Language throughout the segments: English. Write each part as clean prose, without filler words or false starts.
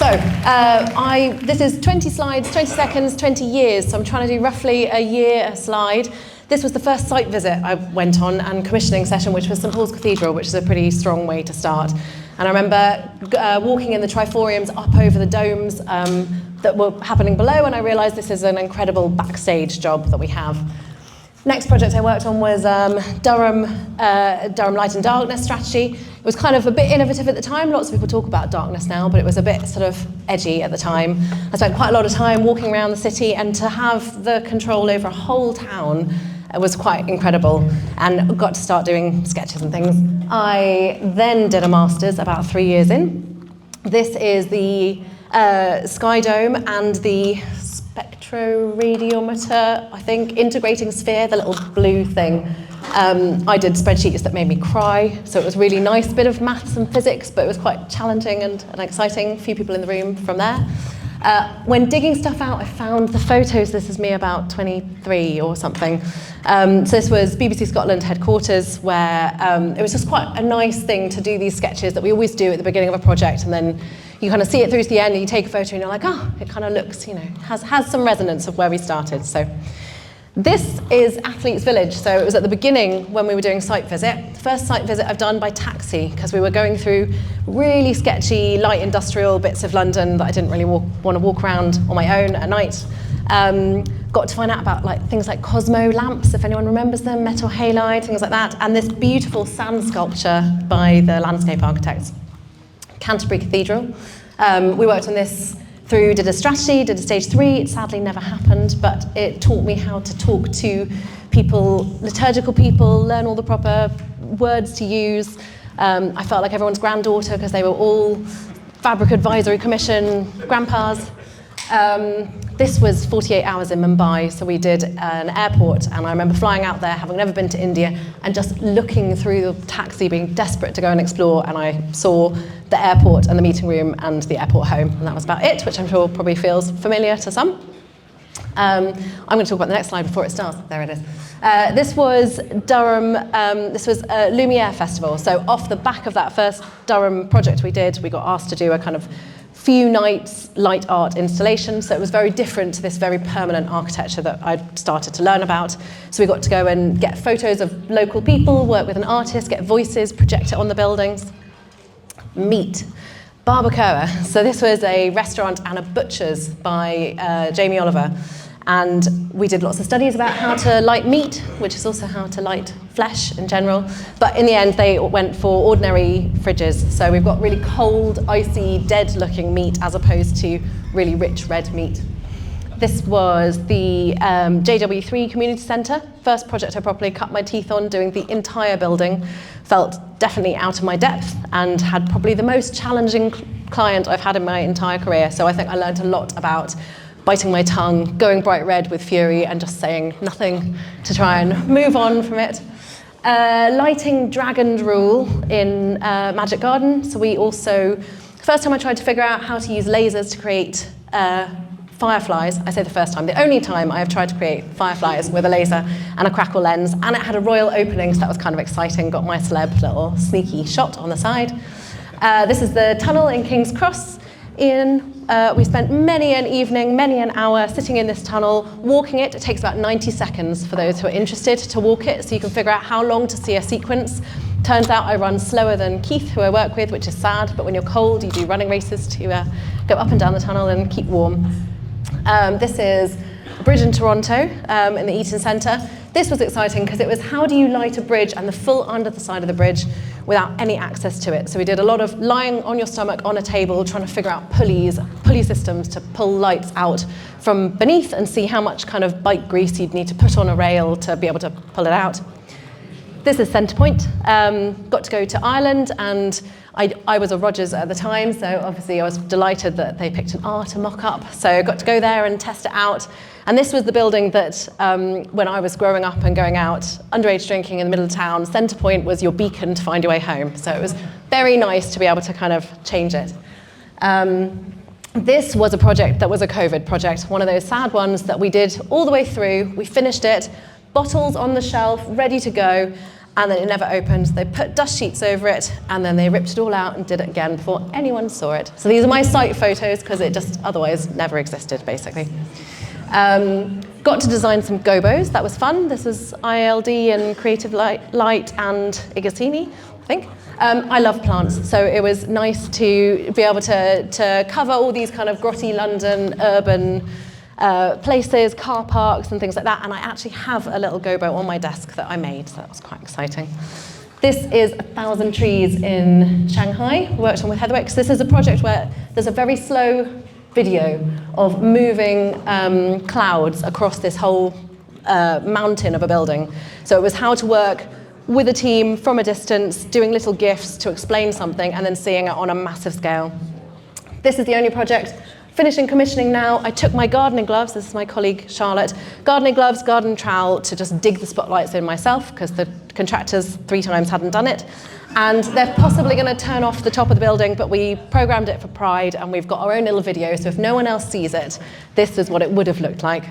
This is 20 slides, 20 seconds, 20 years. So I'm trying to do roughly a year a slide. This was the first site visit I went on and commissioning session, which was St Paul's Cathedral, which is a pretty strong way to start. And I remember walking in the triforiums up over the domes that were happening below, and I realized this is an incredible backstage job that we have. Next project I worked on was Durham light and darkness strategy. It was kind of a bit innovative at the time. Lots of people talk about darkness now, but it was a bit sort of edgy at the time. I spent quite a lot of time walking around the city, and to have the control over a whole town was quite incredible, and got to start doing sketches and things. I then did a master's about 3 years in. This is the Sky Dome and the spectroradiometer, I think, integrating sphere, the little blue thing. I did spreadsheets that made me cry, so it was a really nice bit of maths and physics, but it was quite challenging and exciting. A few people in the room from there. When digging stuff out, I found the photos. This is me about 23 or something. So this was BBC Scotland headquarters, where it was just quite a nice thing to do these sketches that we always do at the beginning of a project, and then you kind of see it through to the end, and you take a photo, and you're like, oh, it kind of looks, has some resonance of where we started. So this is Athletes Village. So it was at the beginning when we were doing site visit. The first site visit I've done by taxi, because we were going through really sketchy, light industrial bits of London that I didn't really want to walk around on my own at night. Got to find out about things like Cosmo lamps, if anyone remembers them, metal halide, things like that, and this beautiful sand sculpture by the landscape architects. Canterbury Cathedral. We worked on this did a strategy, did a stage 3. It sadly never happened, but it taught me how to talk to people, liturgical people, learn all the proper words to use. I felt like everyone's granddaughter, because they were all Fabric Advisory Commission grandpas. This was 48 hours in Mumbai, so we did an airport, and I remember flying out there, having never been to India, and just looking through the taxi, being desperate to go and explore, and I saw the airport and the meeting room and the airport home, and that was about it, which I'm sure probably feels familiar to some. I'm going to talk about the next slide before it starts. There it is. This was Durham, this was a Lumiere Festival, so off the back of that first Durham project we did, we got asked to do a kind of few nights light art installation, so it was very different to this very permanent architecture that I'd started to learn about. So we got to go and get photos of local people, work with an artist, get voices, project it on the buildings. Meat. Barbacoa. So this was a restaurant and a butcher's by Jamie Oliver. And we did lots of studies about how to light meat, which is also how to light flesh in general. But in the end, they went for ordinary fridges. So we've got really cold, icy, dead-looking meat as opposed to really rich red meat. This was the JW3 Community Centre. First project I properly cut my teeth on, doing the entire building. Felt definitely out of my depth and had probably the most challenging client I've had in my entire career. So I think I learned a lot about biting my tongue, going bright red with fury, and just saying nothing to try and move on from it. Lighting Dragon Rule in Magic Garden. So we also, first time I tried to figure out how to use lasers to create fireflies. I say the first time, the only time I have tried to create fireflies with a laser and a crackle lens, and it had a royal opening, so that was kind of exciting. Got my celeb little sneaky shot on the side. This is the tunnel in King's Cross. We spent many an evening, many an hour sitting in this tunnel, walking it. It takes about 90 seconds for those who are interested to walk it, so you can figure out how long to see a sequence. Turns out I run slower than Keith, who I work with, which is sad, but when you're cold, you do running races to go up and down the tunnel and keep warm. This is a bridge in Toronto, in the Eaton Centre. This was exciting because it was how do you light a bridge and the full under the side of the bridge without any access to it. So we did a lot of lying on your stomach on a table, trying to figure out pulley systems to pull lights out from beneath and see how much kind of bike grease you'd need to put on a rail to be able to pull it out. This is Centrepoint. Got to go to Ireland, and I was a Rogers at the time, so obviously I was delighted that they picked an R to mock up. So I got to go there and test it out. And this was the building that, when I was growing up and going out, underage drinking in the middle of town, Centrepoint was your beacon to find your way home. So it was very nice to be able to kind of change it. This was a project that was a COVID project, one of those sad ones that we did all the way through. We finished it, bottles on the shelf, ready to go. and then it never opened. They put dust sheets over it, and then they ripped it all out and did it again before anyone saw it. So these are my site photos, because it just otherwise never existed, basically. Got to design some gobos. That was fun. This was ILD and Creative Light and Igatini, I think. I love plants, so it was nice to be able to cover all these kind of grotty London urban places, car parks and things like that, and I actually have a little gobo on my desk that I made, so that was quite exciting. This is 1,000 trees in Shanghai, worked on with Heatherwicks. This is a project where there's a very slow video of moving clouds across this whole mountain of a building. So it was how to work with a team from a distance, doing little GIFs to explain something, and then seeing it on a massive scale. This is the only project finishing commissioning now. I took my gardening gloves, this is my colleague Charlotte, gardening gloves, garden trowel to just dig the spotlights in myself, because the contractors 3 times hadn't done it. And they're possibly going to turn off the top of the building, but we programmed it for Pride, and we've got our own little video, so if no one else sees it, this is what it would have looked like.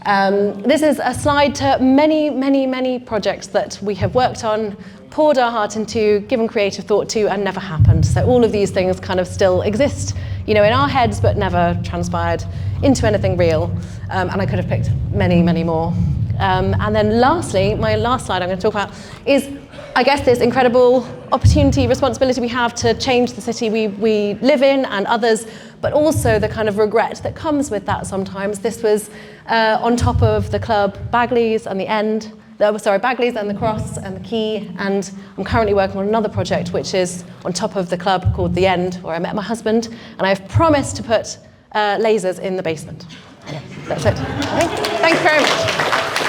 This is a slide to many, many, many projects that we have worked on, poured our heart into, given creative thought to, and never happened. So all of these things kind of still exist, in our heads, but never transpired into anything real. And I could have picked many, many more. And then lastly, my last slide I'm going to talk about is, I guess, this incredible opportunity, responsibility we have to change the city we live in and others, but also the kind of regret that comes with that sometimes. This was on top of the club Bagley's and the End, Bagley's and the Cross and the Quay, and I'm currently working on another project which is on top of the club called The End, where I met my husband, and I've promised to put lasers in the basement. Yeah, that's it. Okay. Thank you very much.